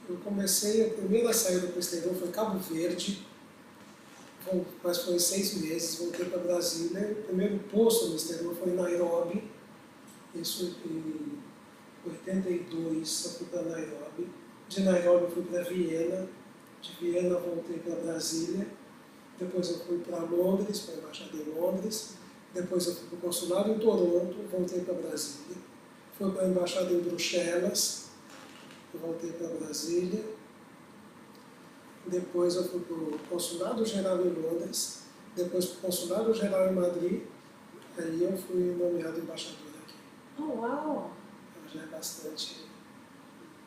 Eu comecei, a primeira saída para o exterior foi Cabo Verde, mas foi 6 meses, voltei para Brasília. O primeiro posto no exterior foi em Nairobi, isso em 82 eu fui para Nairobi. De Nairobi eu fui para Viena, de Viena voltei para Brasília, depois eu fui para Londres, para a embaixada em Londres, depois eu fui para o consulado em Toronto, voltei para Brasília, fui para a embaixada em Bruxelas, voltei para Brasília, depois eu fui para o consulado geral em Londres, depois para o consulado geral em Madrid, aí eu fui nomeado embaixador aqui. Oh, uau! Já é bastante,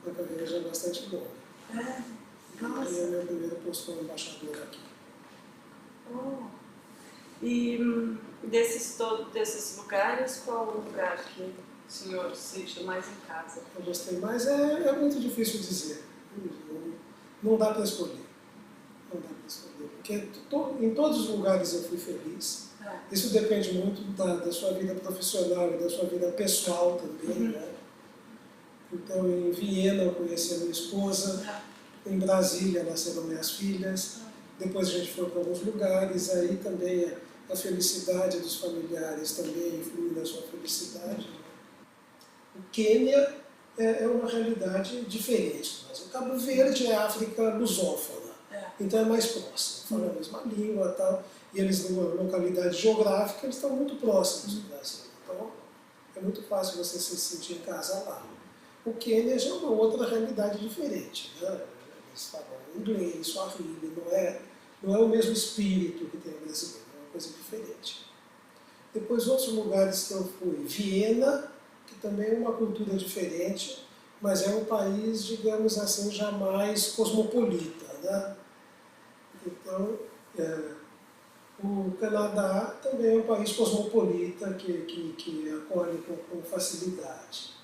a carreira já é bastante longa. Nossa! E é meu primeiro posto como embaixador aqui. Oh. E desses lugares, qual o lugar que o senhor se sentiu mais em casa? Eu gostei mais, é muito difícil dizer. Não dá para escolher. Não dá para escolher. Porque em todos os lugares eu fui feliz. Isso depende muito da sua vida profissional e da sua vida pessoal também, né? Então, em Viena eu conheci a minha esposa, em Brasília nasceram minhas filhas, depois a gente foi para alguns lugares, aí também a felicidade dos familiares também influi na sua felicidade. O Quênia é uma realidade diferente, mas o Cabo Verde é a África lusófona, então é mais próximo, fala a mesma língua e tal, e eles, numa localidade geográfica, eles estão muito próximos do Brasil, então é muito fácil você se sentir em casa lá. O Quênia já é uma outra realidade diferente, né? Eles falam inglês, Swahili, não é o mesmo espírito que tem o brasileiro, é uma coisa diferente. Depois, outros lugares que eu fui, Viena, que também é uma cultura diferente, mas é um país, digamos assim, já mais cosmopolita, né? Então, o Canadá também é um país cosmopolita que acolhe com facilidade.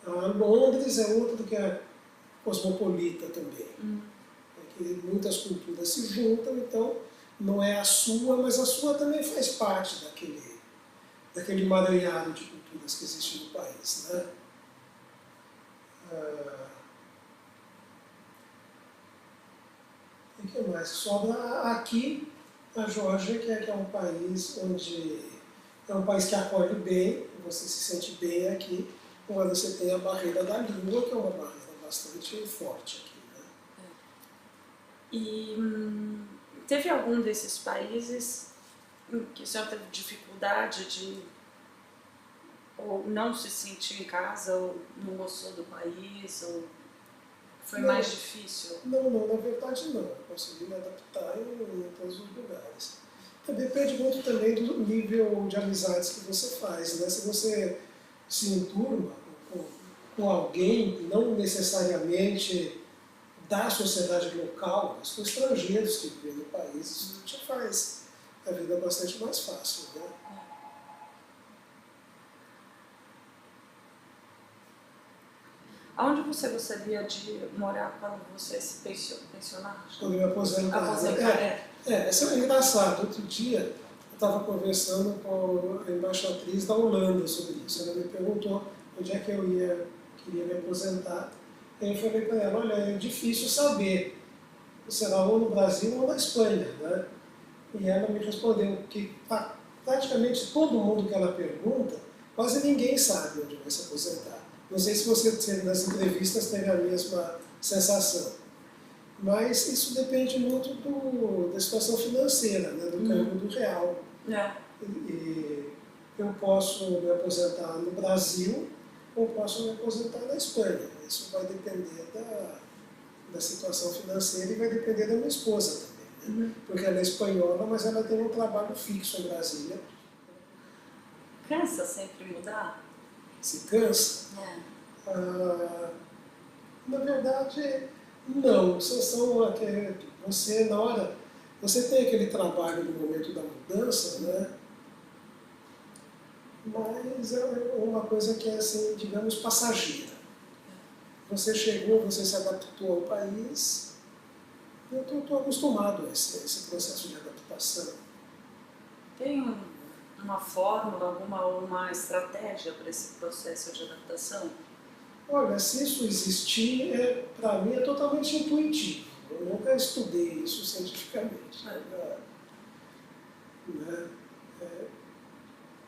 Londres é outro que é cosmopolita também. É que muitas culturas se juntam, então não é a sua, mas a sua também faz parte daquele emaranhado de culturas que existe no país, né? E o que mais? Sobra aqui a Geórgia, que é um país onde é um país que acolhe bem, você se sente bem aqui. Agora você tem a barreira da língua, que é uma barreira bastante forte aqui, né? E teve algum desses países que o senhor teve dificuldade de ou não se sentir em casa, ou não gostou do país, ou foi mais difícil? Não, na verdade não. Eu consegui me adaptar em todos os lugares. Depende muito também do nível de amizades que você faz, né? Se você se enturma com alguém, não necessariamente da sociedade local, mas com estrangeiros que vivem no país, isso te faz a vida bastante mais fácil, né? Aonde você gostaria de morar quando você se pensionar? Quando eu me aposentar. Essa é engraçado. Outro dia eu estava conversando com a embaixatriz da Holanda sobre isso. Ela me perguntou onde é que eu queria me aposentar. E eu falei para ela, olha, é difícil saber, será ou no Brasil ou na Espanha, né? E ela me respondeu que praticamente todo mundo que ela pergunta, quase ninguém sabe onde vai se aposentar. Não sei se você, nas entrevistas, teve a mesma sensação. Mas isso depende muito da situação financeira, né, do câmbio do real. E eu posso me aposentar no Brasil ou posso me aposentar na Espanha. Isso vai depender da situação financeira e vai depender da minha esposa também. Né? Porque ela é espanhola, mas ela tem um trabalho fixo em Brasília. Cansa sempre mudar? Se cansa? Na verdade, não. Você, na hora, você tem aquele trabalho no momento da mudança, né? Mas é uma coisa que é, assim, digamos, passageira. Você chegou, você se adaptou ao país, eu estou acostumado a esse processo de adaptação. Tem uma fórmula, uma estratégia para esse processo de adaptação? Olha, se isso existir, para mim é totalmente intuitivo. Eu nunca estudei isso cientificamente. Né?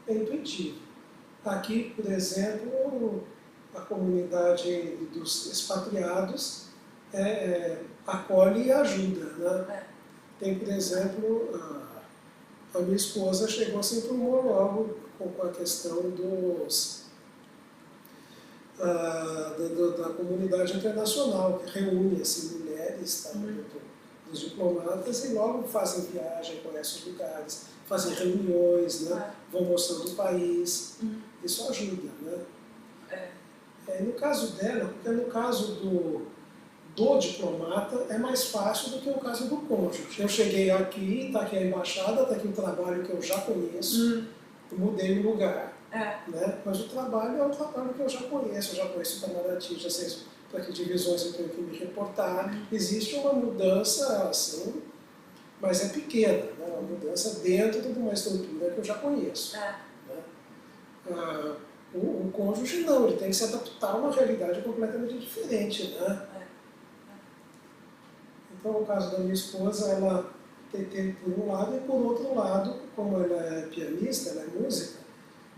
É intuitivo. Aqui, por exemplo, a comunidade dos expatriados acolhe e ajuda. Né? Tem, por exemplo, a minha esposa chegou a se enturmou logo com a questão da comunidade internacional, que reúne assim, mulheres dos diplomatas e logo fazem viagem, conhecem os lugares, fazem reuniões, né? Vão mostrando o país. Isso ajuda. Né? No caso dela, porque no caso do diplomata é mais fácil do que o caso do cônjuge. Eu cheguei aqui, está aqui a embaixada, está aqui o trabalho que eu já conheço, mudei o lugar. Né? Mas o trabalho é um trabalho que eu já conheço o Itamaraty, já sei para que divisões eu tenho que me reportar. Existe uma mudança assim, mas é pequena, né? Uma mudança dentro de uma estrutura que eu já conheço. Né? O cônjuge não, ele tem que se adaptar a uma realidade completamente diferente. Né? Então, no caso da minha esposa, ela tem por um lado, e por outro lado, como ela é pianista, ela é música,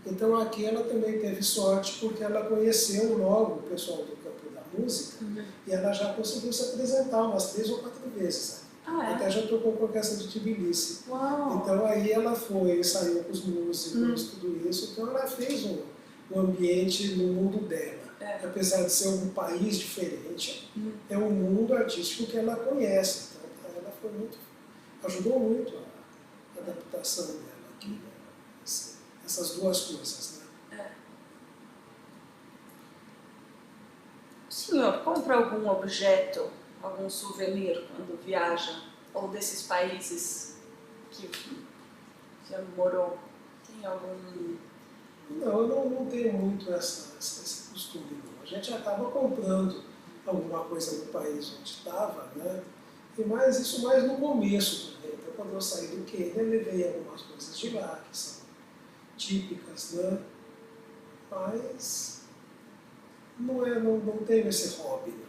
então aqui ela também teve sorte porque ela conheceu logo o pessoal do campo da música e ela já conseguiu se apresentar umas 3 ou 4 vezes. Até já tocou com a orquestra de Tbilisi. Então aí ela foi, ensaiou com os músicos, tudo isso. Então ela fez um ambiente no mundo dela. Apesar de ser um país diferente, é um mundo artístico que ela conhece. Então para ela foi ajudou muito a adaptação dela aqui. Né? Essas duas coisas. Né? O senhor compra algum objeto, algum souvenir quando viaja? Ou desses países que já morou? Tem algum... Não, eu não tenho muito esse costume. Não. A gente acaba comprando alguma coisa no país onde estava, né? E isso mais no começo também. Então, quando eu saí do Quênia, eu levei algumas coisas de lá, que são típicas, né? Mas não tenho esse hobby, não.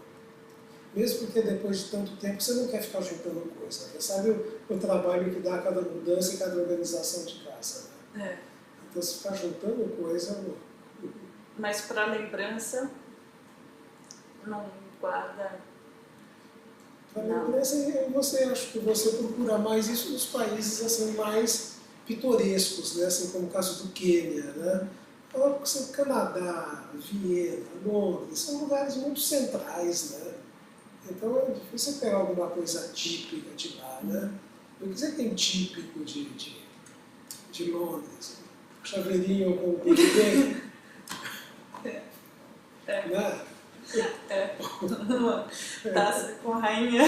Mesmo porque depois de tanto tempo você não quer ficar juntando coisa. Você sabe o trabalho que dá cada mudança e cada organização de casa. Né? Então se ficar juntando coisa... Mas para lembrança, não guarda... Para lembrança, acho que você procura mais isso nos países assim, mais pitorescos, né? Assim, como o caso do Quênia, né? Canadá, Viena, Londres, são lugares muito centrais, né? Então é difícil pegar alguma coisa típica de lá, né? O que você tem típico de Londres? Chaveirinho com o Big Ben? Né? Taça com a rainha.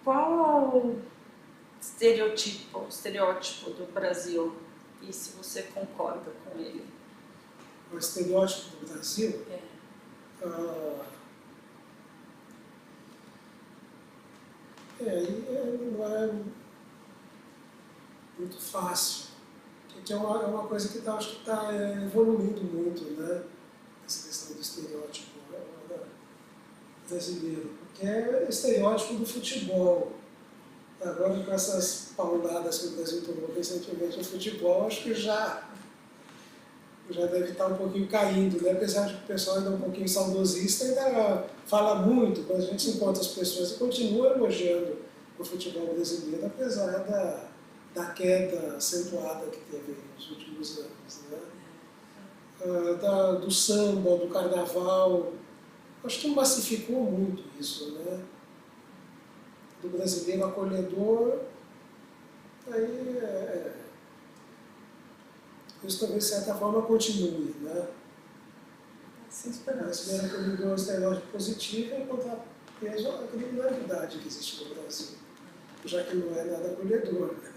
Qual o estereótipo do Brasil? E se você concorda com ele? O estereótipo do Brasil? Não é muito fácil. Que é uma coisa que acho que está evoluindo muito, né? Essa questão do estereótipo brasileiro. Que é o estereótipo do futebol. Agora, com essas pauladas que o Brasil tomou recentemente no futebol, acho que já deve estar um pouquinho caindo, né? Apesar de que o pessoal ainda é um pouquinho saudosista, ainda fala muito, quando a gente se encontra as pessoas e continua elogiando o futebol brasileiro, apesar da queda acentuada que teve nos últimos anos. Né? Do samba, do carnaval, acho que massificou muito isso, né? Do brasileiro acolhedor, aí isso talvez de certa forma continue, né? Mas mesmo que eu me dou um estereótipo positivo, é contrapeso a criminalidade que existe no Brasil, já que não é nada acolhedor. Né?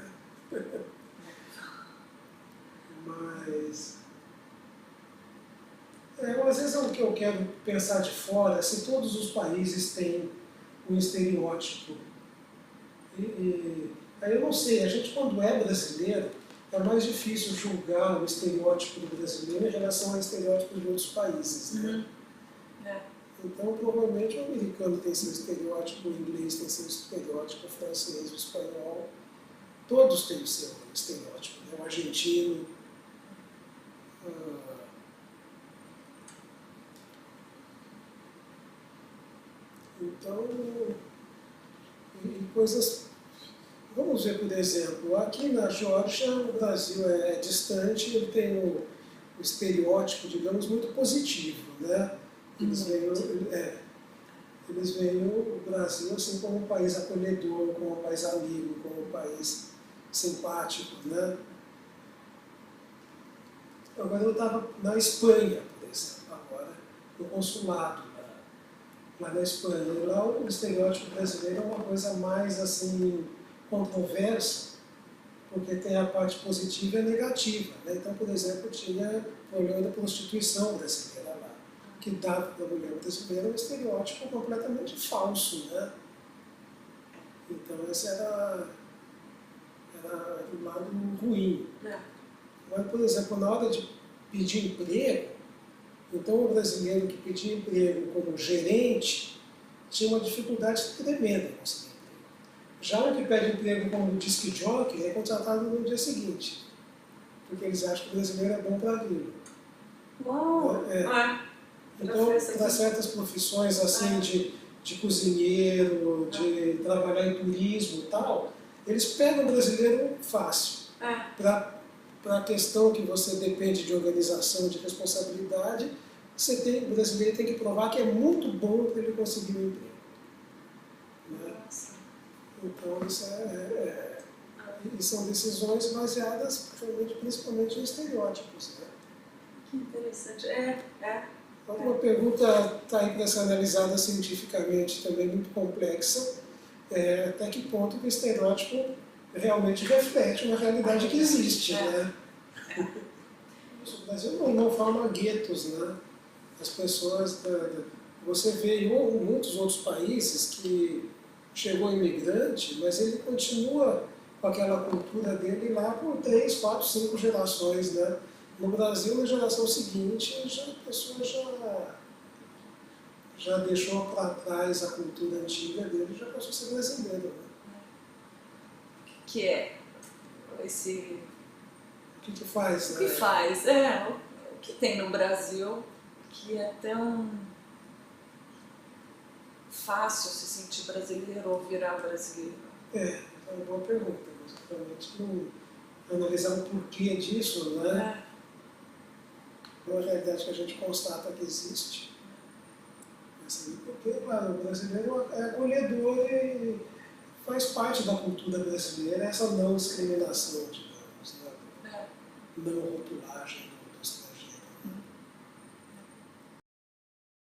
Mas às vezes é o que eu quero pensar de fora, se todos os países têm um estereótipo. Aí eu não sei, a gente quando é brasileiro, é mais difícil julgar o estereótipo do brasileiro em relação ao estereótipo de outros países, né? Então, provavelmente, o americano tem seu estereótipo, o inglês tem seu estereótipo, o francês, o espanhol, todos têm o seu estereótipo, né? O argentino. Então, e coisas... Vamos ver, por exemplo, aqui na Geórgia, o Brasil é distante, ele tem o estereótipo, digamos, muito positivo, né? Eles veem o Brasil assim, como um país acolhedor, como um país amigo, como um país simpático, né? Agora eu estava na Espanha, por exemplo, agora, no consulado, lá na Espanha. E lá o estereótipo brasileiro é uma coisa mais assim, controversa, porque tem a parte positiva e a negativa, né? Então, por exemplo, tinha o problema da prostituição brasileira lá, que dava para a mulher brasileira um estereótipo completamente falso, né? Então, esse era o lado ruim. Mas, por exemplo, na hora de pedir emprego, então o brasileiro que pedia emprego como gerente tinha uma dificuldade tremenda em conseguir emprego. Já o que pede emprego como disc jockey é contratado no dia seguinte, porque eles acham que o brasileiro é bom para aquilo. Então, para certas profissões assim de cozinheiro, de trabalhar em turismo e tal, eles pegam o brasileiro fácil. Para a questão que você depende de organização, de responsabilidade, o brasileiro tem que provar que é muito bom para ele conseguir um emprego. Né? Então, são decisões baseadas principalmente em estereótipos. Né? Que interessante. Uma pergunta está aí para ser analisada cientificamente, também muito complexa, até que ponto o estereótipo realmente reflete uma realidade que existe. Né? O Brasil não forma guetos, né? As pessoas... Você vê em muitos outros países que chegou imigrante, mas ele continua com aquela cultura dele lá por 3, 4, 5 gerações, né? No Brasil, na geração seguinte, a pessoa já deixou para trás a cultura antiga dele e já passou a ser brasileiro. Né? Que é esse... O que faz? O que faz? O que tem no Brasil que é tão fácil se sentir brasileiro ou virar brasileiro? É uma boa pergunta. Realmente analisar o porquê disso, né? É uma realidade que a gente constata que existe. Assim, porque o brasileiro é acolhedor e faz parte da cultura brasileira essa não discriminação, digamos, né? Não rotulagem.